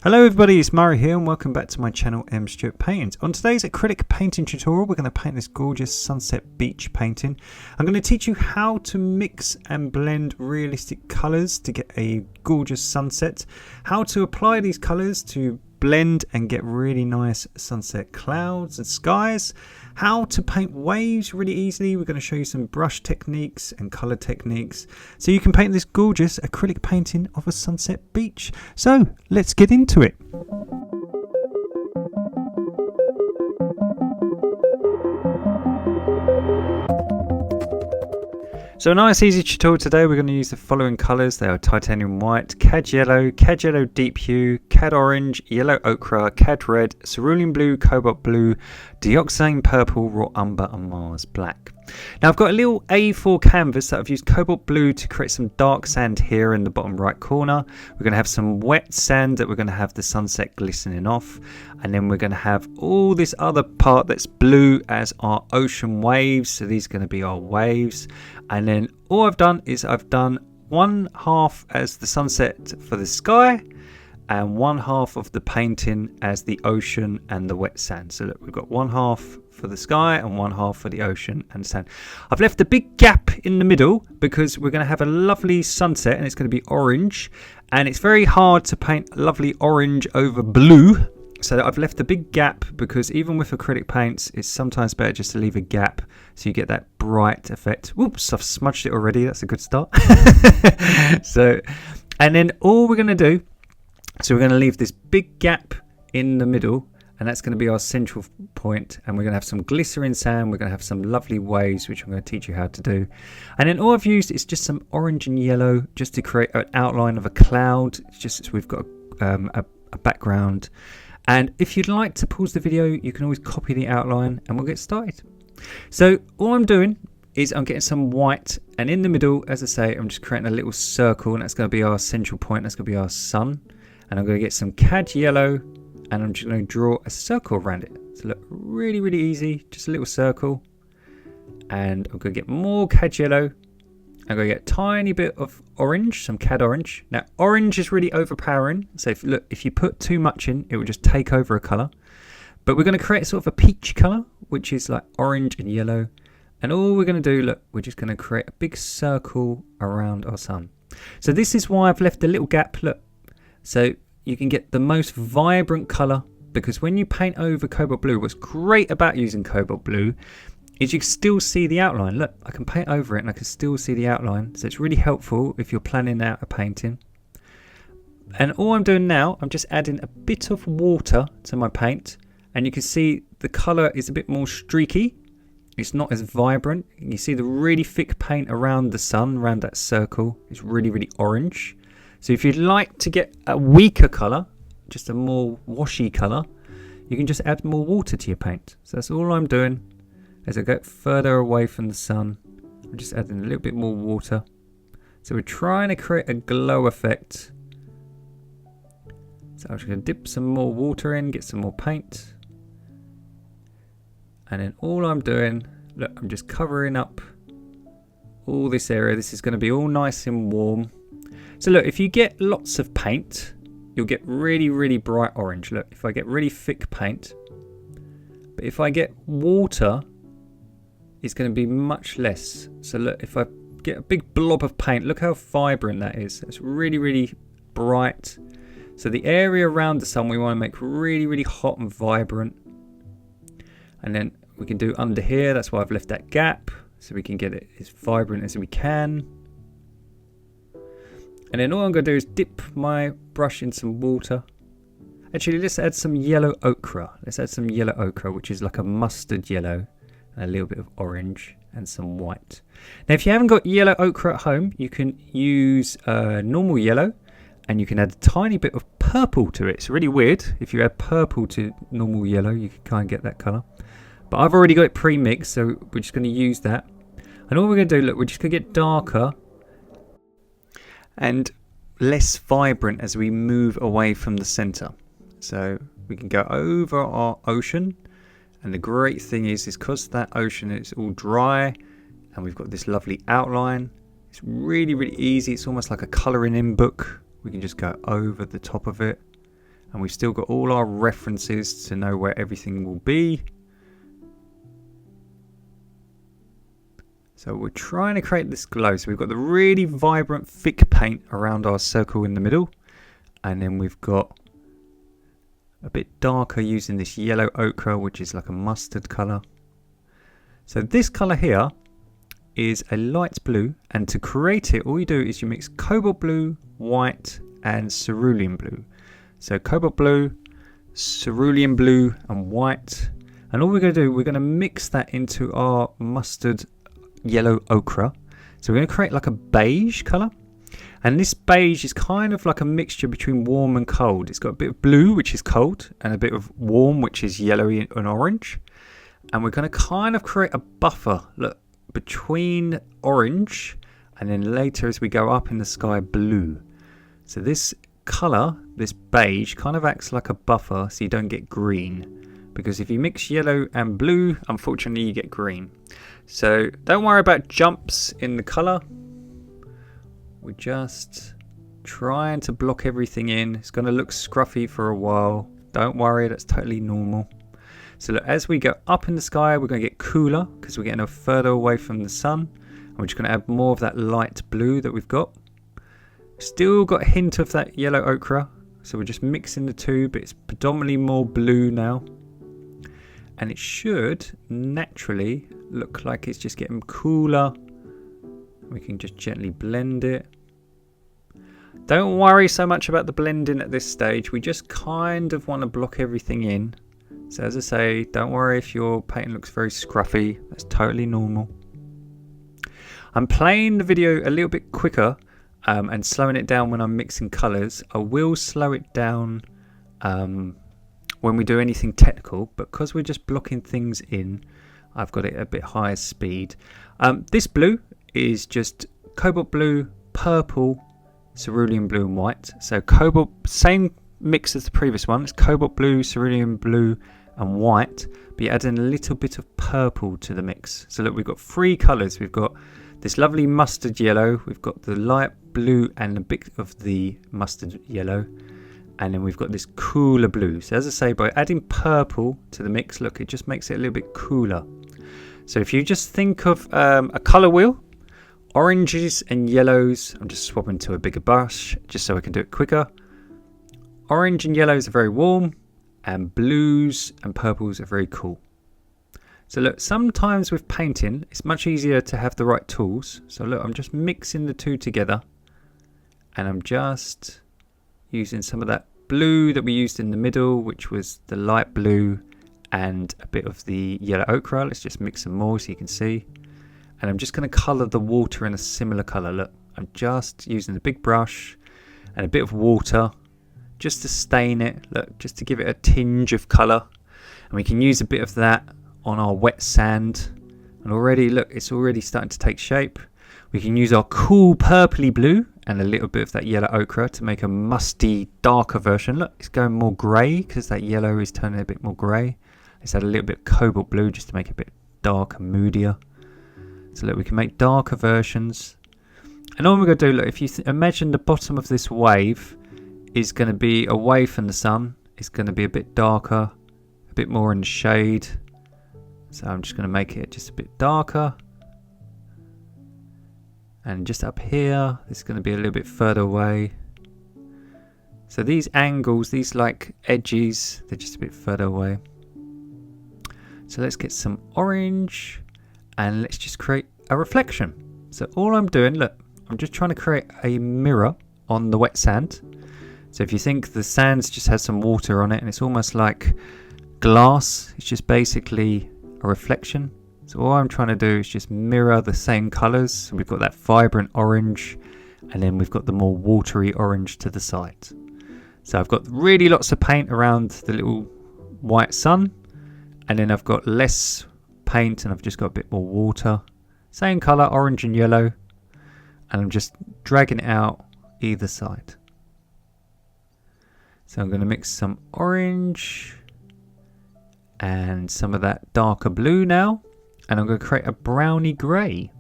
Hello everybody, it's Murray here and welcome back to my channel Stewart Paintings. On today's acrylic painting tutorial we're going to paint this gorgeous sunset beach painting. I'm going to teach you how to mix and blend realistic colours to get a gorgeous sunset, how to apply these colours to blend and get really nice sunset clouds and skies, how to paint waves really easily. We're going to show you some brush techniques and colour techniques so you can paint this gorgeous acrylic painting of a sunset beach. So let's get into it. So a nice easy tutorial today. We're going to use the following colours. They are titanium white, cad yellow deep hue, cad orange, yellow ochre, cad red, cerulean blue, cobalt blue, dioxazine purple, raw umber and Mars black. Now I've got a little A4 canvas that I've used cobalt blue to create some dark sand here in the bottom right corner. We're going to have some wet sand that we're going to have the sunset glistening off, and then we're going to have all this other part that's blue as our ocean waves. So these are going to be our waves, and then all I've done is I've done one half as the sunset for the sky and one half of the painting as the ocean and the wet sand. So look, we've got one half for the sky and one half for the ocean and sand. I've left a big gap in the middle because we're going to have a lovely sunset and it's going to be orange, and it's very hard to paint lovely orange over blue. So I've left a big gap because even with acrylic paints it's sometimes better just to leave a gap so you get that bright effect. Whoops, I've smudged it already. That's a good start. So, and then all we're going to do, so we're going to leave this big gap in the middle, and that's going to be our central point, and we're going to have some glycerin sand, we're going to have some lovely waves which I'm going to teach you how to do. And then all I've used is just some orange and yellow just to create an outline of a cloud. It's just so we've got a background, and if you'd like to pause the video you can always copy the outline and we'll get started. So all I'm doing is I'm getting some white, and in the middle, as I say, I'm just creating a little circle, and that's going to be our central point, that's going to be our sun. And I'm going to get some cad yellow and I'm just going to draw a circle around it. So look, really easy, just a little circle. And I'm going to get more cad yellow. I'm going to get a tiny bit of orange, some cad orange. Now orange is really overpowering, so if you put too much in it will just take over a colour. But we're going to create sort of a peach colour which is like orange and yellow. And all we're going to do, look, we're just going to create a big circle around our sun. So this is why I've left a little gap, look. So you can get the most vibrant colour, because when you paint over cobalt blue, what's great about using cobalt blue is you can still see the outline. Look, I can paint over it and I can still see the outline. So it's really helpful if you're planning out a painting. And all I'm doing now, I'm just adding a bit of water to my paint, and you can see the colour is a bit more streaky. It's not as vibrant. You see the really thick paint around the sun, around that circle, is really orange. So if you'd like to get a weaker colour, just a more washy colour, you can just add more water to your paint. So that's all I'm doing. As I get further away from the sun, I'm just adding a little bit more water. So we're trying to create a glow effect. So I'm just going to dip some more water in, get some more paint. And then all I'm doing, look, I'm just covering up all this area. This is going to be all nice and warm. So look, if you get lots of paint, you'll get really bright orange. Look, if I get really thick paint, but if I get water, it's going to be much less. So look, if I get a big blob of paint, look how vibrant that is. It's really bright. So the area around the sun we want to make really hot and vibrant. And then we can do under here. That's why I've left that gap, so we can get it as vibrant as we can. And then all I'm going to do is dip my brush in some water. Actually, let's add some yellow ochre. Let's add some yellow ochre, which is like a mustard yellow, and a little bit of orange and some white. Now, if you haven't got yellow ochre at home, you can use normal yellow, and you can add a tiny bit of purple to it. It's really weird. If you add purple to normal yellow, you can kind of get that colour. But I've already got it pre-mixed, so we're just going to use that. And all we're going to do, look, we're just going to get darker and less vibrant as we move away from the center. So we can go over our ocean, and the great thing is because that ocean is all dry and we've got this lovely outline, it's really easy. It's almost like a colouring in book. We can just go over the top of it And we've still got all our references to know where everything will be. So we're trying to create this glow. So we've got the really vibrant thick paint around our circle in the middle. And then we've got a bit darker using this yellow ochre, which is like a mustard colour. So this colour here is a light blue. And to create it, all you do is you mix cobalt blue, white and cerulean blue. So cobalt blue, cerulean blue and white. And all we're going to do, we're going to mix that into our mustard yellow ochre. So we're going to create like a beige colour. And this beige is kind of like a mixture between warm and cold. It's got a bit of blue, which is cold, and a bit of warm, which is yellowy and orange. And we're going to kind of create a buffer, look, between orange and then later as we go up in the sky, blue. So this colour, this beige, kind of acts like a buffer so you don't get green. Because if you mix yellow and blue, unfortunately you get green. So don't worry about jumps in the colour. We're just trying to block everything in. It's going to look scruffy for a while. Don't worry, that's totally normal. So look, as we go up in the sky, we're going to get cooler because we're getting further away from the sun. And we're just going to add more of that light blue that we've got. Still got a hint of that yellow ochre. So we're just mixing the two, but it's predominantly more blue now. And it should naturally look like it's just getting cooler. We can just gently blend it. Don't worry so much about the blending at this stage. We just kind of want to block everything in. So as I say, don't worry if your paint looks very scruffy. That's totally normal. I'm playing the video a little bit quicker and slowing it down when I'm mixing colours. I will slow it down when we do anything technical, but because we're just blocking things in, I've got it a bit higher speed. This blue is just cobalt blue, purple, cerulean blue and white. So cobalt, same mix as the previous one. It's cobalt blue, cerulean blue and white, but you're adding a little bit of purple to the mix. So look, we've got three colours. We've got this lovely mustard yellow, we've got the light blue and a bit of the mustard yellow, and then we've got this cooler blue. So as I say, by adding purple to the mix, look, it just makes it a little bit cooler. So if you just think of a colour wheel, oranges and yellows, I'm just swapping to a bigger brush just so I can do it quicker. Orange and yellows are very warm, and blues and purples are very cool. So look, sometimes with painting, it's much easier to have the right tools. So look, I'm just mixing the two together, and I'm just using some of that blue that we used in the middle, which was the light blue, and a bit of the yellow ochre. Let's just mix some more so you can see. And I'm just going to colour the water in a similar colour. Look, I'm just using the big brush and a bit of water just to stain it. Look, just to give it a tinge of colour. And we can use a bit of that on our wet sand. And already, look, it's already starting to take shape. We can use our cool purpley blue and a little bit of that yellow ochre to make a musty, darker version. Look, it's going more grey because that yellow is turning a bit more grey. Let's add a little bit of cobalt blue just to make it a bit darker, moodier. So look, we can make darker versions. And all we're going to do, look, if you imagine the bottom of this wave is going to be away from the sun. It's going to be a bit darker, a bit more in the shade. So I'm just going to make it just a bit darker. And just up here, it's going to be a little bit further away. So these angles, these like edges, they're just a bit further away. So let's get some orange. And let's just create a reflection. So all I'm doing, look, I'm just trying to create a mirror on the wet sand. So if you think the sand just has some water on it and it's almost like glass, it's just basically a reflection. So all I'm trying to do is just mirror the same colours. So we've got that vibrant orange and then we've got the more watery orange to the side. So I've got really lots of paint around the little white sun, and then I've got less paint and I've just got a bit more water, same colour, orange and yellow, and I'm just dragging it out either side. So I'm going to mix some orange and some of that darker blue now, and I'm going to create a browny grey.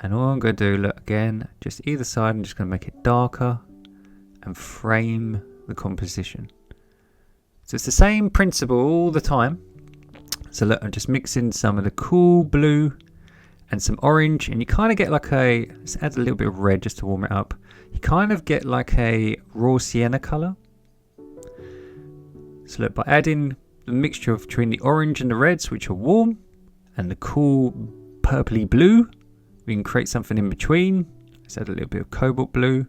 And all I'm going to do, look, again, just either side, I'm just going to make it darker and frame the composition. So it's the same principle all the time. So look, I'm just mixing some of the cool blue and some orange, and you kind of get like a, let's add a little bit of red just to warm it up. You kind of get like a raw sienna color. So look, by adding the mixture between the orange and the reds, which are warm, and the cool purpley blue, we can create something in between. Let's add a little bit of cobalt blue.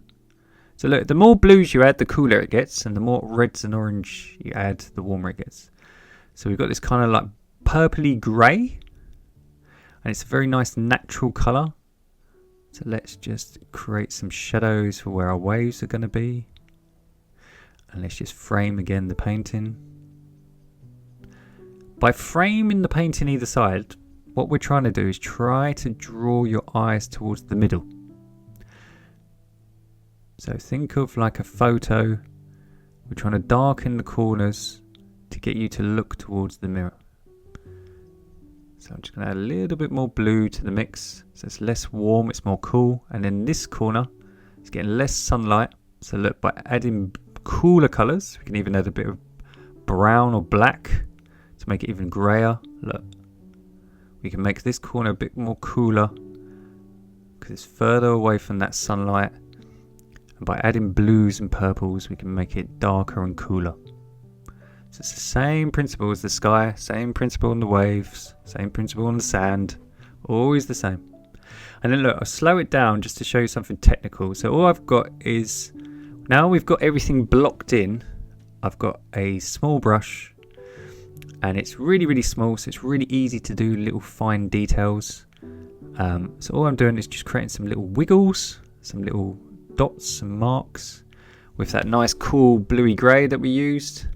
So look, the more blues you add, the cooler it gets, and the more reds and orange you add, the warmer it gets. So we've got this kind of like purpley grey, and it's a very nice natural colour. So let's just create some shadows for where our waves are going to be. And let's just frame again the painting. By framing the painting either side, what we're trying to do is try to draw your eyes towards the middle. So think of like a photo. We're trying to darken the corners to get you to look towards the mirror. So I'm just going to add a little bit more blue to the mix. So it's less warm, it's more cool. And in this corner, it's getting less sunlight. So look, by adding cooler colours, we can even add a bit of brown or black to make it even grayer. Look, we can make this corner a bit more cooler because it's further away from that sunlight. And by adding blues and purples, we can make it darker and cooler. So it's the same principle as the sky, same principle on the waves, same principle on the sand, always the same. And then look, I'll slow it down just to show you something technical. So all I've got is, now we've got everything blocked in, I've got a small brush, and it's really, really small, so it's really easy to do little fine details. So all I'm doing is just creating some little wiggles, some little dots and marks with that nice cool bluey grey that we used.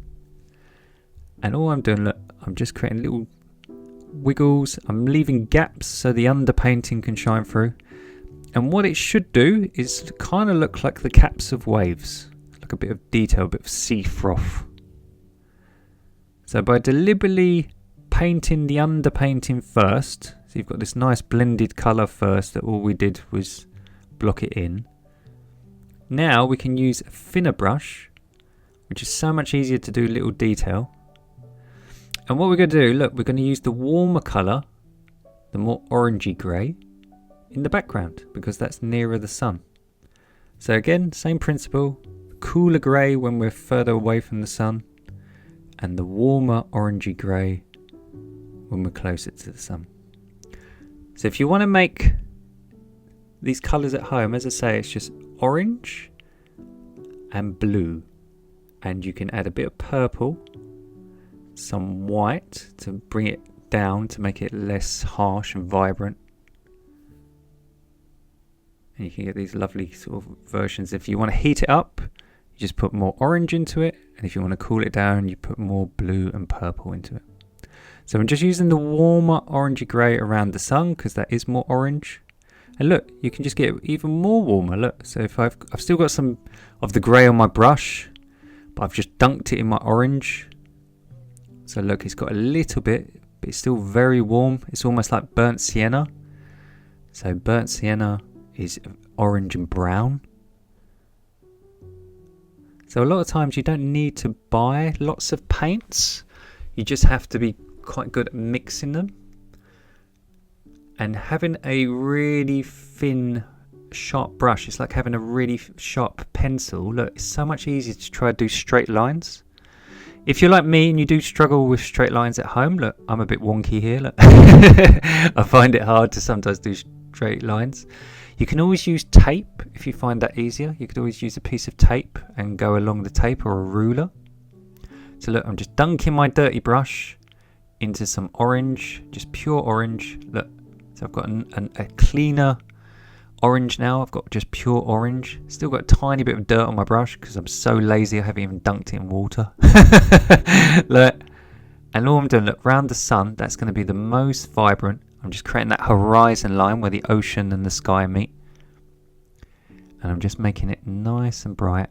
And all I'm doing, look, I'm just creating little wiggles. I'm leaving gaps so the underpainting can shine through. And what it should do is kind of look like the caps of waves, like a bit of detail, a bit of sea froth. So by deliberately painting the underpainting first, so you've got this nice blended colour first that all we did was block it in. Now we can use a thinner brush, which is so much easier to do little detail. And what we're going to do, look, we're going to use the warmer colour, the more orangey grey, in the background because that's nearer the sun. So again, same principle, cooler grey when we're further away from the sun, and the warmer orangey grey when we're closer to the sun. So if you want to make these colours at home, as I say, it's just orange and blue, and you can add a bit of purple, some white to bring it down to make it less harsh and vibrant, and you can get these lovely sort of versions. If you want to heat it up, you just put more orange into it, and if you want to cool it down, you put more blue and purple into it. So I'm just using the warmer orangey grey around the sun because that is more orange. And look, you can just get even more warmer. Look, so if I've still got some of the grey on my brush, but I've just dunked it in my orange. So look, it's got a little bit, but it's still very warm. It's almost like burnt sienna. So burnt sienna is orange and brown. So a lot of times you don't need to buy lots of paints. You just have to be quite good at mixing them. And having a really thin, sharp brush, it's like having a really sharp pencil. Look, it's so much easier to try to do straight lines. If you're like me and you do struggle with straight lines at home, look, I'm a bit wonky here. Look. I find it hard to sometimes do straight lines. You can always use tape if you find that easier. You could always use a piece of tape and go along the tape or a ruler. So look, I'm just dunking my dirty brush into some orange, just pure orange. Look. So I've got a cleaner orange now. I've got just pure orange. Still got a tiny bit of dirt on my brush because I'm so lazy I haven't even dunked it in water. Look, and all I'm doing, look, round the sun, that's going to be the most vibrant. I'm just creating that horizon line where the ocean and the sky meet. And I'm just making it nice and bright,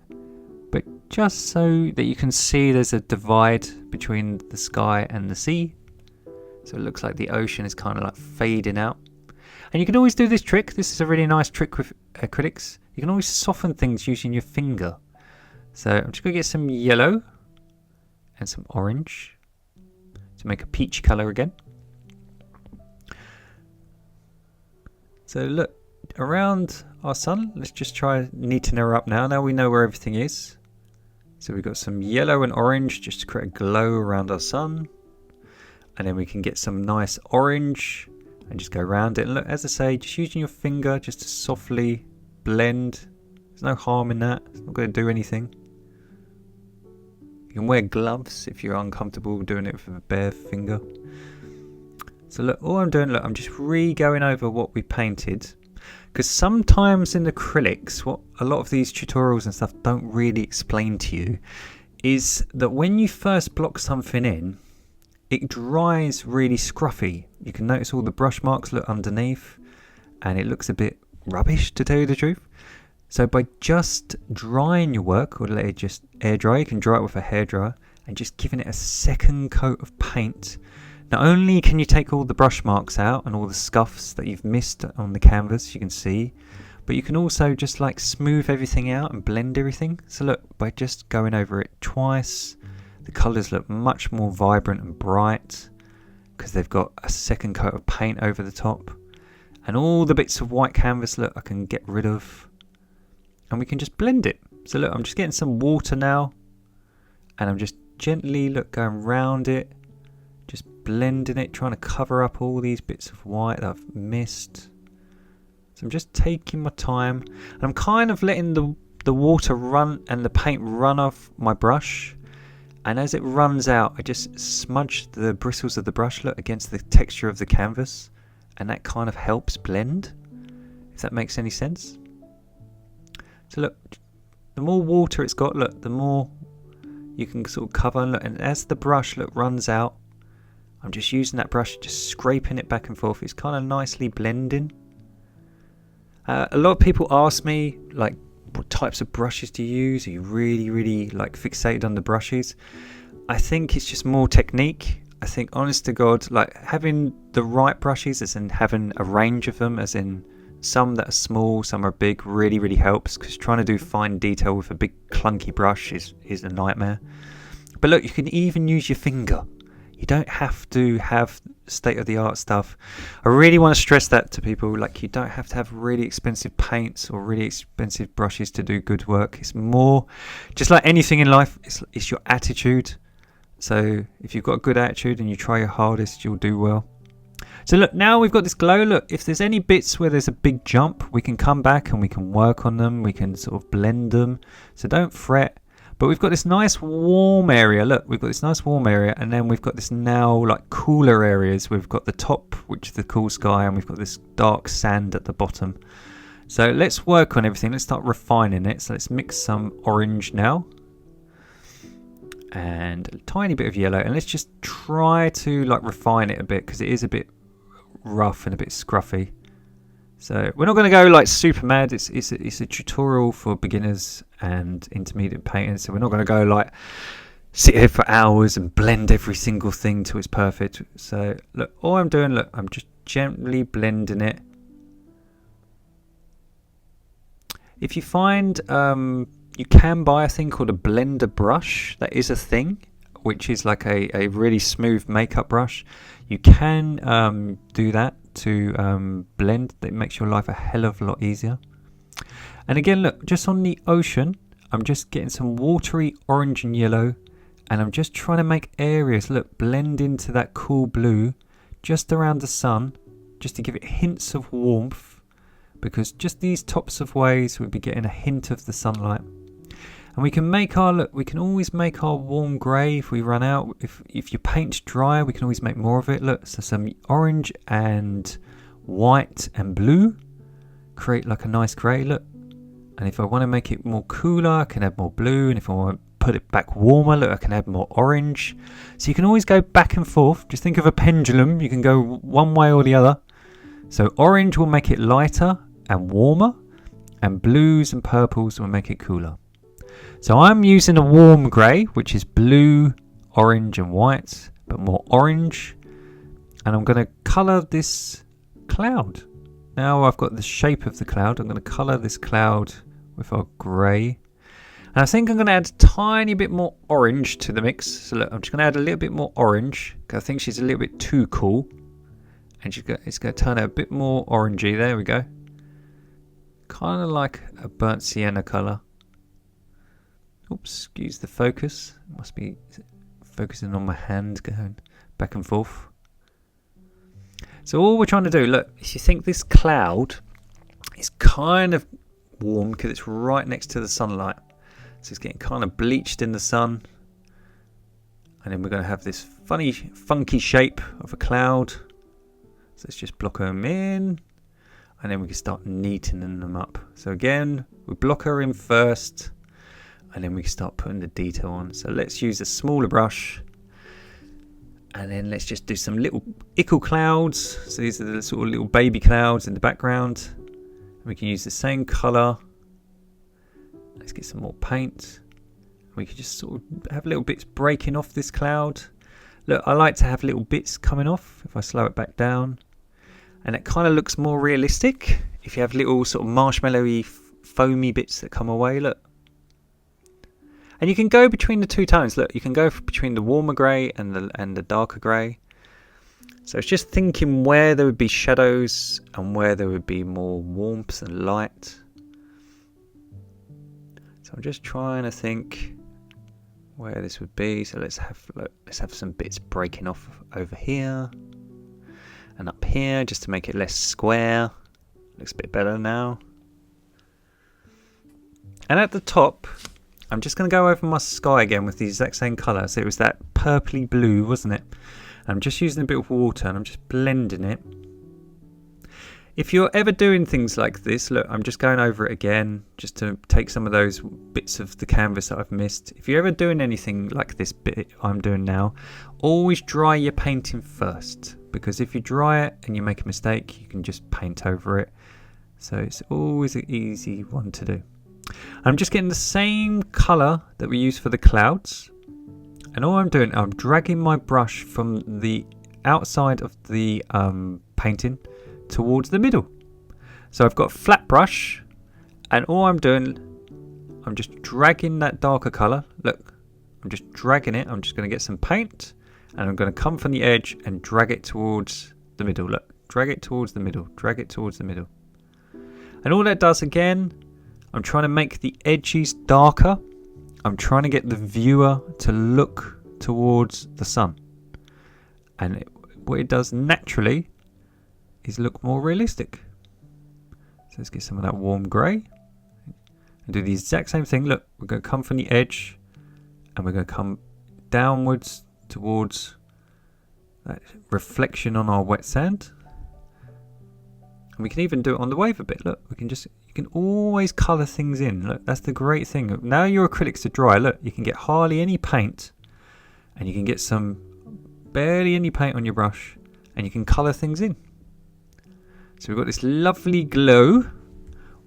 but just so that you can see there's a divide between the sky and the sea. So it looks like the ocean is kind of like fading out. And you can always do this trick. This is a really nice trick with acrylics. You can always soften things using your finger. So I'm just going to get some yellow and some orange to make a peach colour again. So look, around our sun, let's just try neaten her up now. Now we know where everything is. So we've got some yellow and orange just to create a glow around our sun. And then we can get some nice orange and just go around it. And look, as I say, just using your finger just to softly blend. There's no harm in that. It's not going to do anything. You can wear gloves if you're uncomfortable doing it with a bare finger. So look, all I'm doing, look, I'm just re-going over what we painted. Because sometimes in acrylics, what a lot of these tutorials and stuff don't really explain to you is that when you first block something in, it dries really scruffy. You can notice all the brush marks look underneath and it looks a bit rubbish, to tell you the truth. So by just drying your work, or let it just air dry, you can dry it with a hairdryer and just giving it a second coat of paint. Not only can you take all the brush marks out and all the scuffs that you've missed on the canvas, you can see, but you can also just like smooth everything out and blend everything. So look, by just going over it twice, the colours look much more vibrant and bright because they've got a second coat of paint over the top. And all the bits of white canvas, look, I can get rid of. And we can just blend it. So look, I'm just getting some water now. And I'm just gently, look, going around it. Just blending it, trying to cover up all these bits of white that I've missed. So I'm just taking my time. And I'm kind of letting the water run and the paint run off my brush. And as it runs out, I just smudge the bristles of the brush, look, against the texture of the canvas. And that kind of helps blend, if that makes any sense. So look, the more water it's got, look, the more you can sort of cover. Look, and as the brush, look, runs out, I'm just using that brush, just scraping it back and forth. It's kind of nicely blending. A lot of people ask me, like, what types of brushes do you use? Are you really like fixated on the brushes? I think it's just more technique. I think, honest to God, like having the right brushes, as in having a range of them, as in some that are small, some are big, really helps, because trying to do fine detail with a big clunky brush is a nightmare. But look, you can even use your finger. You don't have to have state-of-the-art stuff. I really want to stress that to people. Like, you don't have to have really expensive paints or really expensive brushes to do good work. It's more, just like anything in life, it's your attitude. So if you've got a good attitude and you try your hardest, you'll do well. So look, now we've got this glow. Look, if there's any bits where there's a big jump, we can come back and we can work on them. We can sort of blend them. So don't fret. But we've got this nice warm area. Look, we've got this nice warm area, and then we've got this now like cooler areas. We've got the top, which is the cool sky, and we've got this dark sand at the bottom. So let's work on everything. Let's start refining it. So let's mix some orange now. And a tiny bit of yellow. And let's just try to like refine it a bit, because it is a bit rough and a bit scruffy. So we're not going to go like super mad. It's a tutorial for beginners and intermediate painters. So we're not going to go like sit here for hours and blend every single thing till it's perfect. So look, all I'm doing, look, I'm just gently blending it. If you find you can buy a thing called a blender brush, that is a thing, which is like a really smooth makeup brush. You can do that to blend. That makes your life a hell of a lot easier. And again, look, just on the ocean, I'm just getting some watery orange and yellow, and I'm just trying to make areas, look, blend into that cool blue just around the sun, just to give it hints of warmth, because just these tops of waves we'll be getting a hint of the sunlight. And we can make our, look, we can always make our warm grey if we run out. If your paint's dry, we can always make more of it. Look, so some orange and white and blue create like a nice grey, look. And if I want to make it more cooler, I can add more blue. And if I want to put it back warmer, look, I can add more orange. So you can always go back and forth. Just think of a pendulum. You can go one way or the other. So orange will make it lighter and warmer, and blues and purples will make it cooler. So I'm using a warm grey, which is blue, orange and white, but more orange. And I'm going to colour this cloud. Now I've got the shape of the cloud. I'm going to colour this cloud with our grey. And I think I'm going to add a tiny bit more orange to the mix. So look, I'm just going to add a little bit more orange, because I think she's a little bit too cool. And it's going to turn out a bit more orangey. There we go. Kind of like a burnt sienna colour. Oops, excuse the focus. It must be focusing on my hand going back and forth. So all we're trying to do, look, if you think this cloud is kind of warm because it's right next to the sunlight. So it's getting kind of bleached in the sun. And then we're going to have this funny, funky shape of a cloud. So let's just block them in. And then we can start neatening them up. So again, we block her in first. And then we can start putting the detail on. So let's use a smaller brush. And then let's just do some little ickle clouds. So these are the sort of little baby clouds in the background. We can use the same colour. Let's get some more paint. We can just sort of have little bits breaking off this cloud. Look, I like to have little bits coming off if I slow it back down. And it kind of looks more realistic if you have little sort of marshmallowy, foamy bits that come away. Look. And you can go between the two tones. Look, you can go between the warmer grey and the darker grey. So it's just thinking where there would be shadows and where there would be more warmth and light. So I'm just trying to think where this would be. So let's have some bits breaking off over here and up here just to make it less square. Looks a bit better now. And at the top, I'm just going to go over my sky again with the exact same colour. So it was that purpley blue, wasn't it? I'm just using a bit of water and I'm just blending it. If you're ever doing things like this, look, I'm just going over it again just to take some of those bits of the canvas that I've missed. If you're ever doing anything like this bit I'm doing now, always dry your painting first. Because if you dry it and you make a mistake, you can just paint over it. So it's always an easy one to do. I'm just getting the same colour that we use for the clouds. And all I'm doing, I'm dragging my brush from the outside of the painting towards the middle. So I've got a flat brush and all I'm doing, I'm just dragging that darker colour. Look, I'm just dragging it. I'm just going to get some paint and I'm going to come from the edge and drag it towards the middle. Look, drag it towards the middle, drag it towards the middle. And all that does again, I'm trying to make the edges darker. I'm trying to get the viewer to look towards the sun. And what it does naturally is look more realistic. So let's get some of that warm grey. And do the exact same thing. Look, we're going to come from the edge. And we're going to come downwards towards that reflection on our wet sand. And we can even do it on the wave a bit. Look, you can always colour things in. Look, that's the great thing. Now your acrylics are dry, look, you can get hardly any paint and you can get some barely any paint on your brush and you can colour things in. So we've got this lovely glow.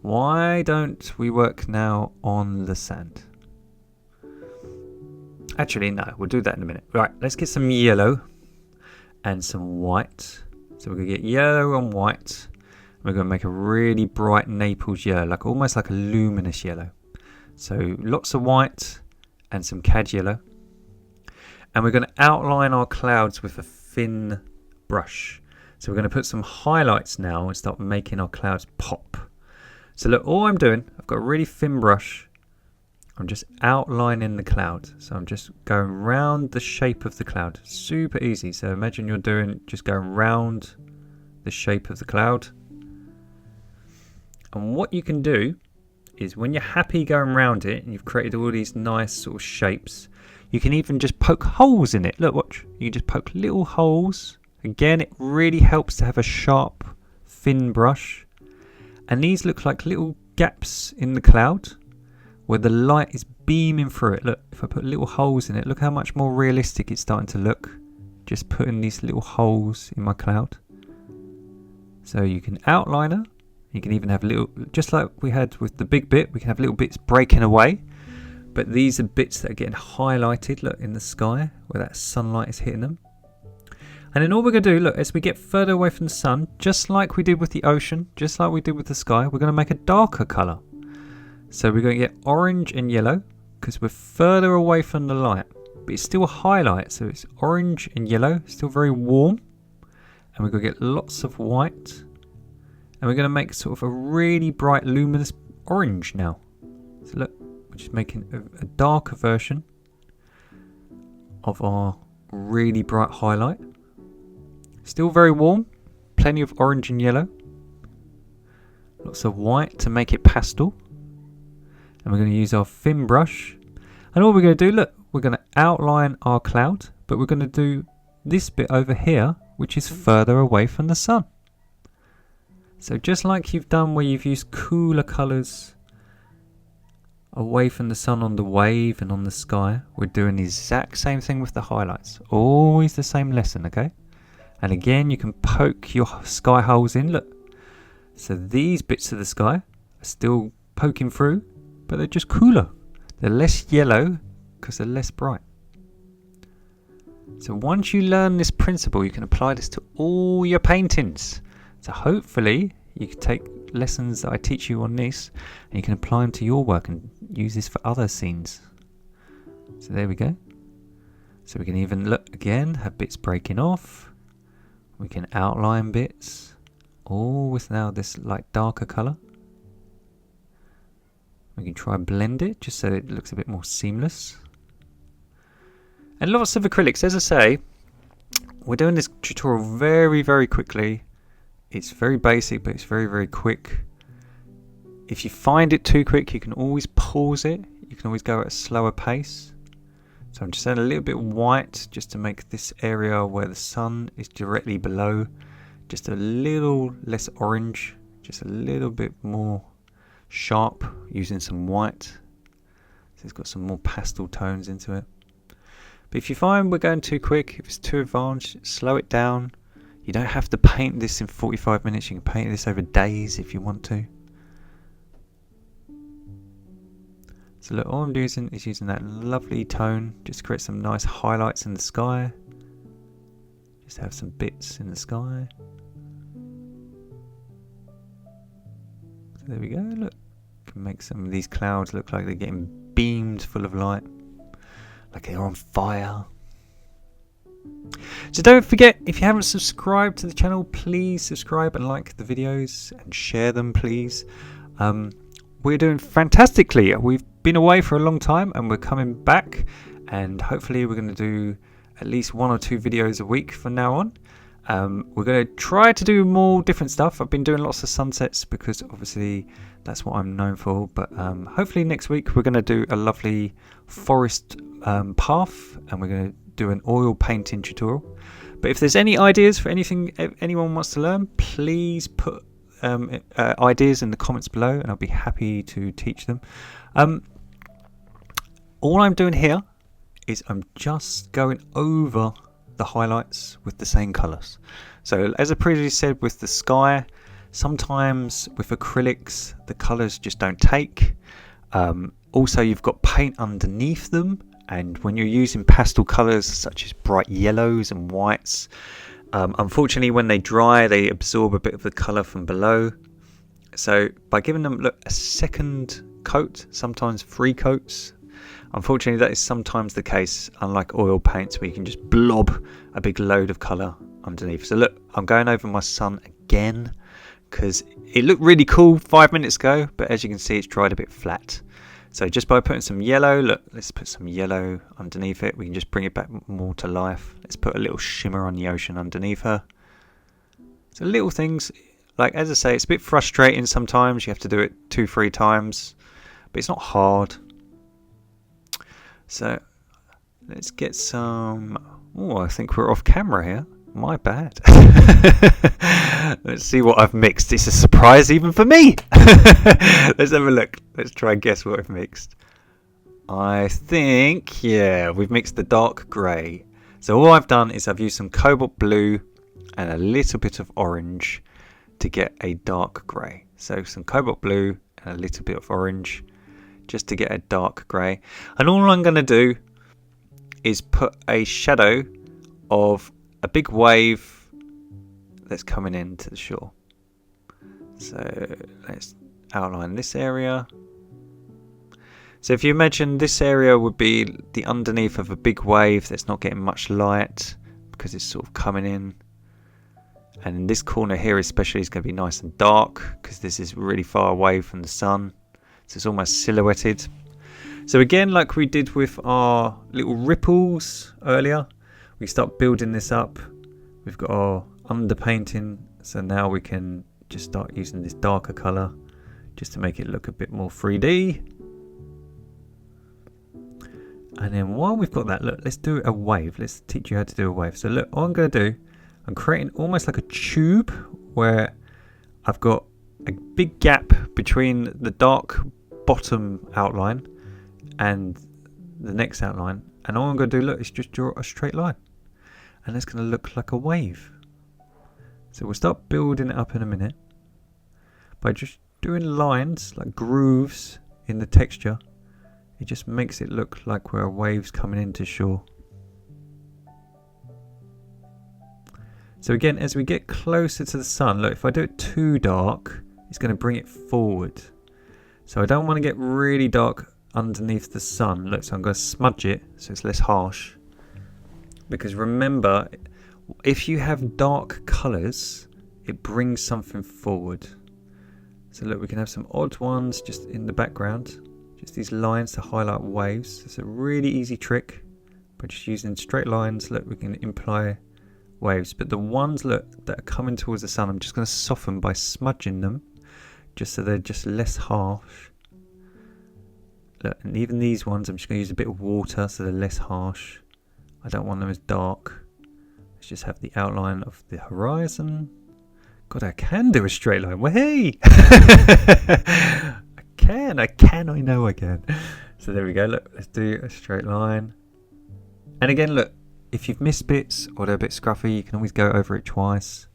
Why don't we work now on the sand? Actually, no, we'll do that in a minute. Right, let's get some yellow and some white. So we're going to get yellow and white. We're going to make a really bright Naples yellow, almost like a luminous yellow. So lots of white and some cad yellow. And we're going to outline our clouds with a thin brush. So we're going to put some highlights now and start making our clouds pop. So look, all I'm doing, I've got a really thin brush. I'm just outlining the cloud. So I'm just going round the shape of the cloud. Super easy. So imagine you're just going round the shape of the cloud. And what you can do is when you're happy going around it and you've created all these nice sort of shapes, you can even just poke holes in it. Look, watch. You can just poke little holes. Again, it really helps to have a sharp, thin brush. And these look like little gaps in the cloud where the light is beaming through it. Look, if I put little holes in it, look how much more realistic it's starting to look. Just putting these little holes in my cloud. So you can outline her. You can even have little, just like we had with the big bit, we can have little bits breaking away. But these are bits that are getting highlighted, look, in the sky, where that sunlight is hitting them. And then all we're going to do, look, as we get further away from the sun, just like we did with the ocean, just like we did with the sky, we're going to make a darker colour. So we're going to get orange and yellow. because we're further away from the light, but it's still a highlight, so it's orange and yellow, still very warm. And we're going to get lots of white, and we're going to make sort of a really bright luminous orange now. So look, we're just making a darker version of our really bright highlight. Still very warm, plenty of orange and yellow, lots of white to make it pastel. And we're going to use our thin brush, and all we're going to do, look, we're going to outline our cloud, but we're going to do this bit over here, which is further away from the sun. So just like you've done where you've used cooler colours away from the sun on the wave and on the sky, we're doing the exact same thing with the highlights. Always the same lesson, okay? And again, you can poke your sky holes in, look. So these bits of the sky are still poking through, but they're just cooler. They're less yellow because they're less bright. So once you learn this principle, you can apply this to all your paintings. So hopefully you can take lessons that I teach you on this and you can apply them to your work and use this for other scenes. So there we go. So we can even look again, have bits breaking off. We can outline bits, all with now this like darker colour. We can try and blend it just so it looks a bit more seamless. And lots of acrylics. As I say, we're doing this tutorial very, very quickly. It's very basic, but it's very, very quick. If you find it too quick, you can always pause it. You can always go at a slower pace. So I'm just adding a little bit white just to make this area where the sun is directly below just a little less orange, just a little bit more sharp using some white. So it's got some more pastel tones into it. But if you find we're going too quick, if it's too advanced, slow it down. You don't have to paint this in 45 minutes. You can paint this over days if you want to. So look, all I'm doing is using that lovely tone just to create some nice highlights in the sky. Just have some bits in the sky. So there we go, look. Can make some of these clouds look like they're getting beamed full of light. Like they're on fire. So don't forget, if you haven't subscribed to the channel, please subscribe and like the videos and share them, please. We're doing fantastically. We've been away for a long time and we're coming back, and hopefully we're going to do at least 1 or 2 videos a week from now on. We're going to try to do more different stuff. I've been doing lots of sunsets because obviously that's what I'm known for, but hopefully next week we're going to do a lovely forest path, and we're going to do an oil painting tutorial. But if there's any ideas for anything anyone wants to learn, please put ideas in the comments below and I'll be happy to teach them. All I'm doing here is I'm just going over the highlights with the same colours. So as I previously said with the sky, sometimes with acrylics the colours just don't take. Also you've got paint underneath them, and when you're using pastel colours such as bright yellows and whites, unfortunately when they dry they absorb a bit of the colour from below. So by giving them a second coat, sometimes 3 coats, unfortunately that is sometimes the case, unlike oil paints where you can just blob a big load of colour underneath. So look, I'm going over my sun again because it looked really cool 5 minutes ago, but as you can see it's dried a bit flat. So just by putting some yellow, look, let's put some yellow underneath it. We can just bring it back more to life. Let's put a little shimmer on the ocean underneath her. So little things, like as I say, it's a bit frustrating sometimes. You have to do it 2-3 times, but it's not hard. So let's get some. Oh, I think we're off camera here. My bad. Let's see what I've mixed. It's a surprise even for me. Let's have a look. Let's try and guess what I've mixed. I think, yeah, we've mixed the dark grey. So all I've done is I've used some cobalt blue and a little bit of orange to get a dark grey. So some cobalt blue and a little bit of orange just to get a dark grey. And all I'm going to do is put a shadow of a big wave that's coming into the shore. So let's outline this area. So if you imagine this area would be the underneath of a big wave that's not getting much light because it's sort of coming in. And in this corner here especially is going to be nice and dark because this is really far away from the sun. So it's almost silhouetted. So again, like we did with our little ripples earlier, we start building this up. We've got our underpainting, so now we can just start using this darker colour just to make it look a bit more 3D. And then while we've got that, look, let's do a wave. Let's teach you how to do a wave. So look, all I'm going to do, I'm creating almost like a tube where I've got a big gap between the dark bottom outline and the next outline. And all I'm going to do, look, is just draw a straight line. And it's going to look like a wave. So we'll start building it up in a minute by just doing lines, like grooves in the texture. It just makes it look like we're waves coming into shore. So again, as we get closer to the sun, look, if I do it too dark, it's going to bring it forward. So I don't want to get really dark underneath the sun. Look, so I'm going to smudge it so it's less harsh. Because remember, if you have dark colours, it brings something forward. So look, we can have some odd ones just in the background. Just these lines to highlight waves. It's a really easy trick. By just using straight lines, look, we can imply waves. But the ones, look, that are coming towards the sun, I'm just going to soften by smudging them. Just so they're just less harsh. Look, and even these ones, I'm just going to use a bit of water so they're less harsh. I don't want them as dark. Let's just have the outline of the horizon. God, I can do a straight line. Well, hey! I know I can. So there we go. Look, let's do a straight line. And again, look, if you've missed bits or they're a bit scruffy, you can always go over it twice.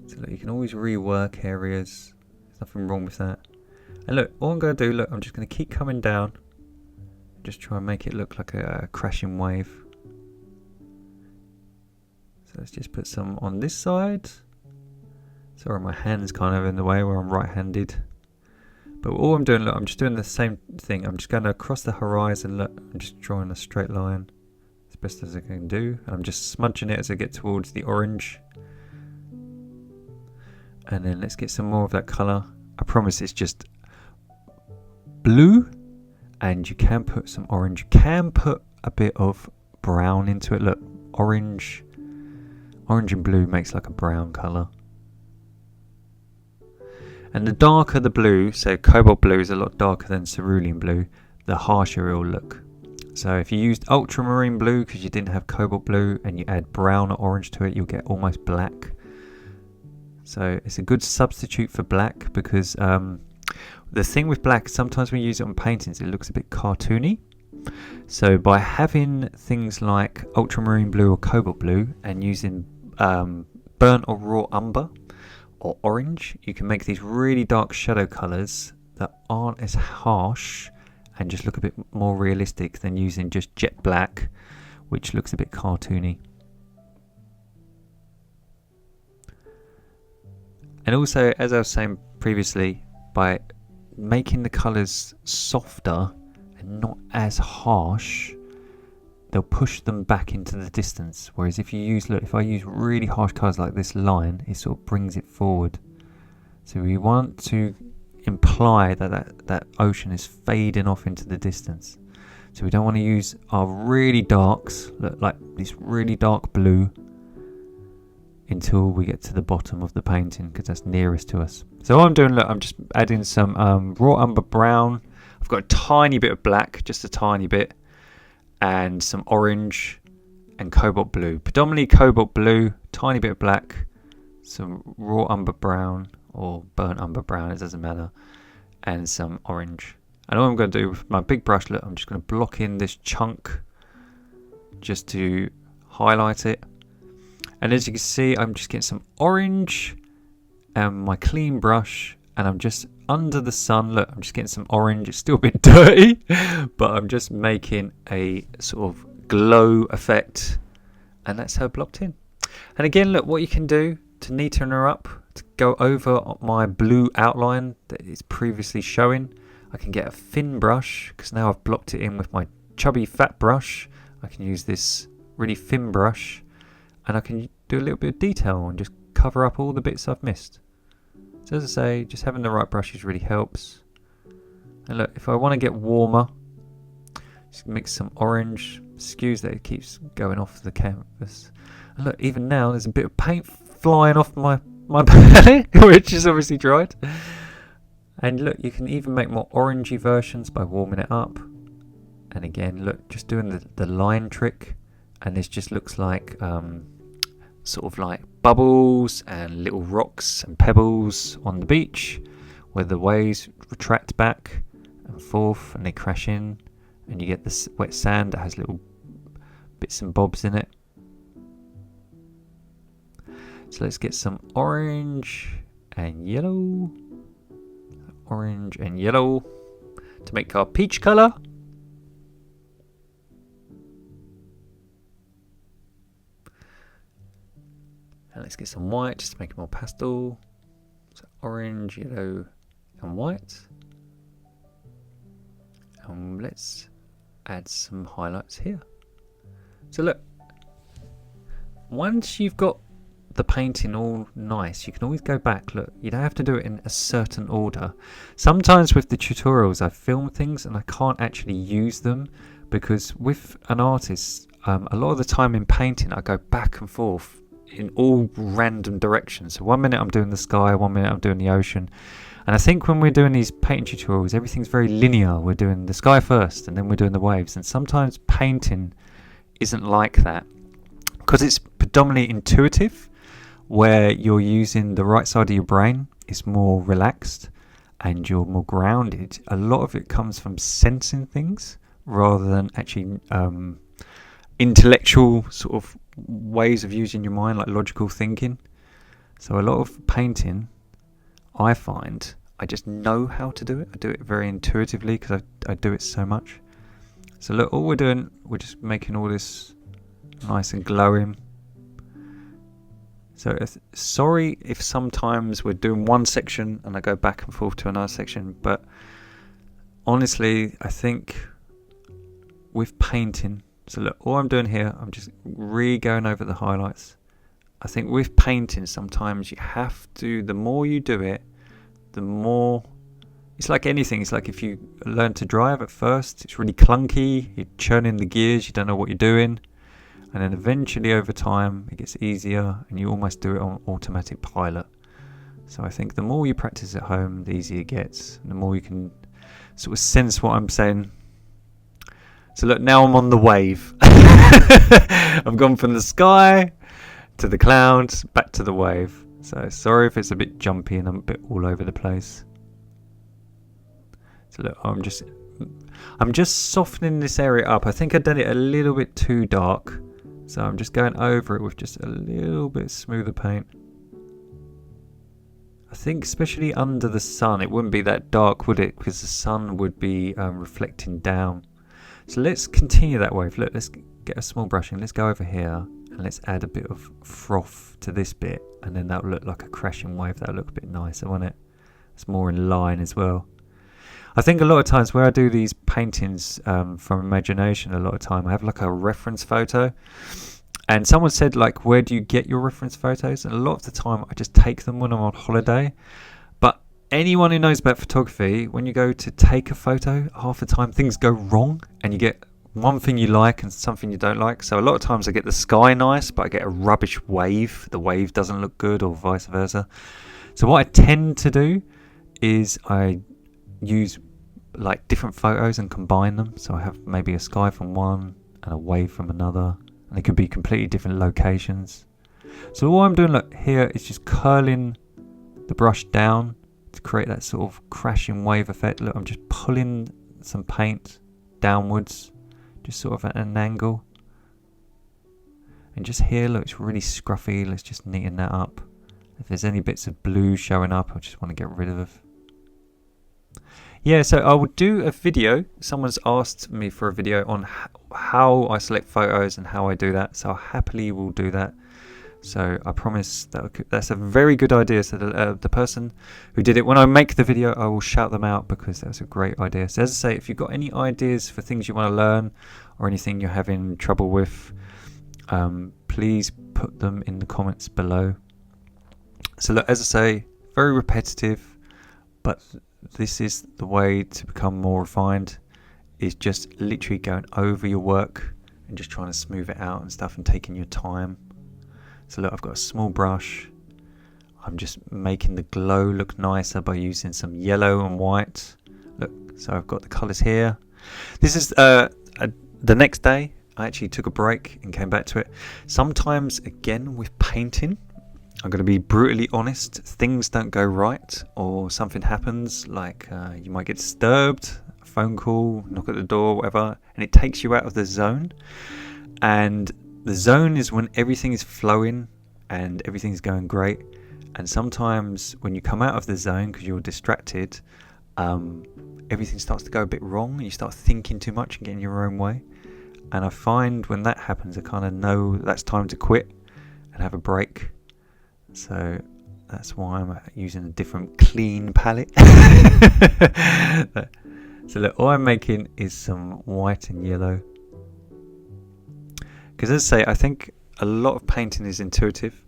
So look, you can always rework areas. There's nothing wrong with that. And look, all I'm going to do, look, I'm just going to keep coming down. Just try and make it look like a crashing wave. So let's just put some on this side. Sorry, my hand's kind of in the way where I'm right-handed. But all I'm doing, look, I'm just doing the same thing. I'm just going across the horizon, look, I'm just drawing a straight line as best as I can do. And I'm just smudging it as I get towards the orange. And then let's get some more of that colour. I promise it's just blue. And you can put some orange. You can put a bit of brown into it. Look, orange and blue makes like a brown colour. And the darker the blue, so cobalt blue is a lot darker than cerulean blue, the harsher it will look. So if you used ultramarine blue because you didn't have cobalt blue and you add brown or orange to it, you'll get almost black. So it's a good substitute for black because the thing with black, sometimes when you use it on paintings, it looks a bit cartoony. So by having things like ultramarine blue or cobalt blue and using burnt or raw umber or orange, you can make these really dark shadow colours that aren't as harsh and just look a bit more realistic than using just jet black, which looks a bit cartoony. And also, as I was saying previously, by making the colours softer and not as harsh, they'll push them back into the distance. Whereas if you use, look, if I use really harsh colours like this line, it sort of brings it forward. So we want to imply that ocean is fading off into the distance. So we don't want to use our really darks, look, like this really dark blue, until we get to the bottom of the painting because that's nearest to us. So all I'm doing, look, I'm just adding some raw umber brown. I've got a tiny bit of black, just a tiny bit, and some orange and cobalt blue. Predominantly cobalt blue, tiny bit of black, some raw umber brown or burnt umber brown, it doesn't matter, and some orange. And all I'm going to do with my big brush, look, I'm just going to block in this chunk just to highlight it. And as you can see, I'm just getting some orange and my clean brush, and I'm just under the sun. Look, I'm just getting some orange. It's still a bit dirty, but I'm just making a sort of glow effect, and that's her blocked in. And again, look, what you can do to neaten her up, to go over my blue outline that is previously showing, I can get a thin brush, because now I've blocked it in with my chubby fat brush. I can use this really thin brush, and I can do a little bit of detail and just cover up all the bits I've missed. So as I say, just having the right brushes really helps. And look, if I want to get warmer, just mix some orange. Excuse that it keeps going off the canvas. And look, even now there's a bit of paint flying off my palette, which is obviously dried. And look, you can even make more orangey versions by warming it up. And again, look, just doing the line trick, and this just looks like sort of like bubbles and little rocks and pebbles on the beach, where the waves retract back and forth and they crash in, and you get this wet sand that has little bits and bobs in it. So let's get some orange and yellow. Orange and yellow to make our peach colour. And let's get some white just to make it more pastel. So orange, yellow and white. And let's add some highlights here. So look, once you've got the painting all nice, you can always go back. Look, you don't have to do it in a certain order. Sometimes with the tutorials I film things and I can't actually use them, because with an artist a lot of the time in painting I go back and forth in all random directions. So 1 minute I'm doing the sky, 1 minute I'm doing the ocean, and I think when we're doing these painting tutorials everything's very linear. We're doing the sky first and then we're doing the waves, and sometimes painting isn't like that because it's predominantly intuitive, where you're using the right side of your brain. It's more relaxed and you're more grounded. A lot of it comes from sensing things rather than actually intellectual sort of ways of using your mind, like logical thinking. So a lot of painting, I find, I just know how to do it. I do it very intuitively because I do it so much. So look, all we're doing, we're just making all this nice and glowing. So sorry if sometimes we're doing one section and I go back and forth to another section, but honestly, I think with painting, so look, all I'm doing here, I'm just going over the highlights. I think with painting, sometimes you have to, the more you do it, the more, it's like anything. It's like if you learn to drive at first, it's really clunky, you're churning the gears, you don't know what you're doing. And then eventually over time it gets easier and you almost do it on automatic pilot. So I think the more you practice at home, the easier it gets, and the more you can sort of sense what I'm saying. So look, now I'm on the wave. I've gone from the sky to the clouds back to the wave. So sorry if it's a bit jumpy and I'm a bit all over the place. So look, I'm just softening this area up. I think I've done it a little bit too dark. So I'm just going over it with just a little bit smoother paint. I think especially under the sun, it wouldn't be that dark, would it? Because the sun would be reflecting down. So let's continue that wave. Look, let's get a small brush in. Let's go over here and let's add a bit of froth to this bit. And then that'll look like a crashing wave. That'll look a bit nicer, won't it? It's more in line as well. I think a lot of times where I do these paintings from imagination, a lot of time I have like a reference photo, and someone said like, where do you get your reference photos? And a lot of the time I just take them when I'm on holiday. But anyone who knows about photography, when you go to take a photo, half the time things go wrong and you get one thing you like and something you don't like. So a lot of times I get the sky nice, but I get a rubbish wave. The wave doesn't look good, or vice versa. So what I tend to do is I use like different photos and combine them. So I have maybe a sky from one and a wave from another, and they could be completely different locations. So all I'm doing, look, here is just curling the brush down to create that sort of crashing wave effect. Look, I'm just pulling some paint downwards, just sort of at an angle. And just here, look, it's really scruffy. Let's just neaten that up. If there's any bits of blue showing up, I just want to get rid of. Yeah, so I will do a video. Someone's asked me for a video on how I select photos and how I do that. So I happily will do that. So I promise that's a very good idea. So the person who did it, when I make the video, I will shout them out because that's a great idea. So as I say, if you've got any ideas for things you want to learn or anything you're having trouble with, please put them in the comments below. So look, as I say, very repetitive, but this is the way to become more refined, is just literally going over your work and just trying to smooth it out and stuff and taking your time. So look, I've got a small brush. I'm just making the glow look nicer by using some yellow and white. Look, so I've got the colours here. This is the next day. I actually took a break and came back to it. Sometimes, again, with painting, I'm going to be brutally honest, things don't go right or something happens, like you might get disturbed, a phone call, knock at the door, whatever, and it takes you out of the zone. And the zone is when everything is flowing and everything's going great. And sometimes when you come out of the zone because you're distracted, everything starts to go a bit wrong and you start thinking too much and getting your own way. And I find when that happens, I kind of know that's time to quit and have a break. So that's why I'm using a different clean palette. So look, all I'm making is some white and yellow. Because as I say, I think a lot of painting is intuitive.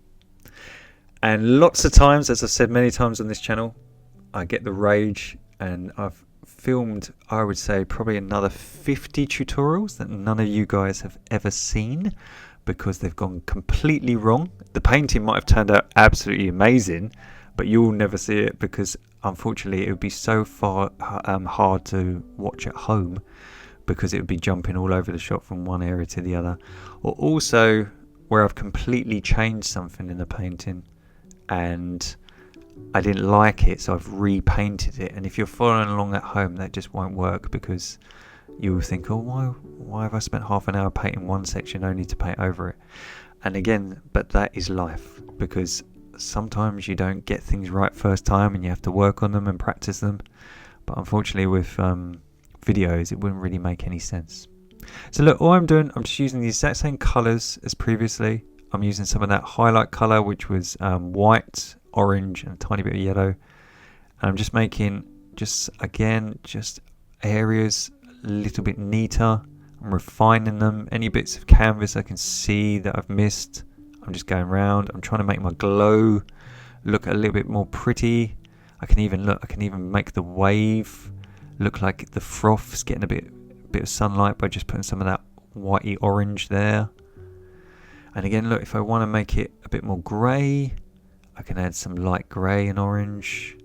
And lots of times, as I've said many times on this channel, I get the rage, and I've filmed, I would say, probably another 50 tutorials that none of you guys have ever seen because they've gone completely wrong. The painting might have turned out absolutely amazing, but you'll never see it because unfortunately it would be so hard to watch at home, because it would be jumping all over the shot from one area to the other. Or also where I've completely changed something in the painting and I didn't like it, so I've repainted it. And if you're following along at home, that just won't work because you will think, oh, why have I spent half an hour painting one section only to paint over it? And again, but that is life, because sometimes you don't get things right first time and you have to work on them and practice them. But unfortunately with videos, it wouldn't really make any sense. So look, all I'm doing, I'm just using the exact same colours as previously. I'm using some of that highlight colour, which was white, orange and a tiny bit of yellow. And I'm just making just areas a little bit neater. I'm refining them. Any bits of canvas I can see that I've missed, I'm just going around. I'm trying to make my glow look a little bit more pretty. I can even make the wave look like the froth's getting a bit of sunlight by just putting some of that whitey orange there. And again, look, if I want to make it a bit more grey, I can add some light grey and orange.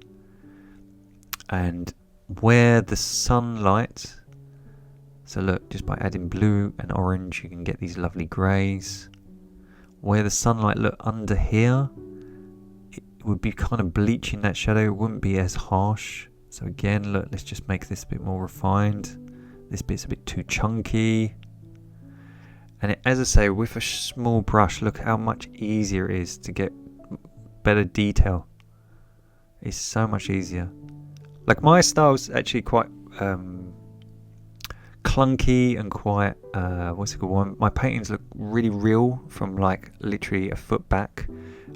And where the sunlight, so look, just by adding blue and orange, you can get these lovely greys. Where the sunlight, look, under here, it would be kind of bleaching that shadow. It wouldn't be as harsh. So again, look, let's just make this a bit more refined. This bit's a bit too chunky. And as I say, with a small brush, look how much easier it is to get better detail. It's so much easier. Like my style's actually quite clunky and quite, my paintings look really real from like literally a foot back.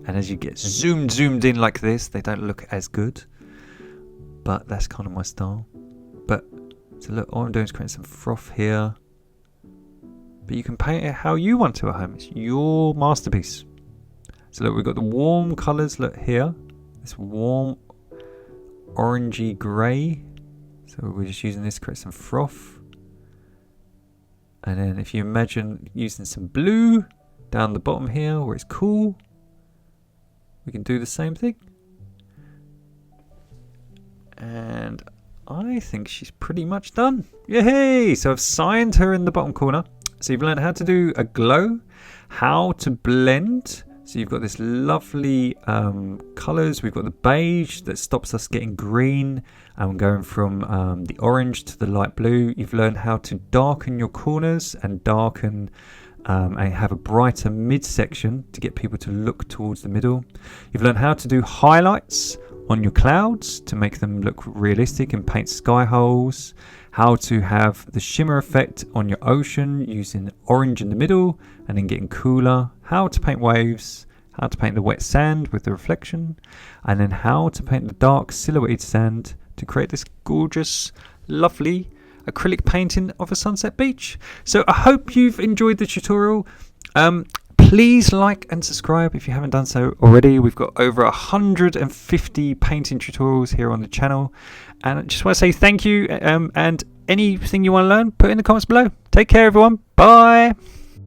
And as you get zoomed in like this, they don't look as good. But that's kind of my style. But so look, all I'm doing is creating some froth here. But you can paint it how you want to at home. It's your masterpiece. So look, we've got the warm colours, look here. This warm orangey grey. So we're just using this to create some froth. And then if you imagine using some blue down the bottom here where it's cool, we can do the same thing. And I think she's pretty much done. Yay! So I've signed her in the bottom corner. So you've learned how to do a glow, how to blend. So you've got this lovely colours. We've got the beige that stops us getting green and going from the orange to the light blue. You've learned how to darken your corners and darken and have a brighter midsection to get people to look towards the middle. You've learned how to do highlights on your clouds to make them look realistic and paint sky holes, how to have the shimmer effect on your ocean using orange in the middle and then getting cooler, how to paint waves, how to paint the wet sand with the reflection, and then how to paint the dark silhouetted sand to create this gorgeous, lovely acrylic painting of a sunset beach. So I hope you've enjoyed the tutorial. Please like and subscribe if you haven't done so already. We've got over 150 painting tutorials here on the channel, and I just want to say thank you, and anything you want to learn, put in the comments below. Take care everyone, bye.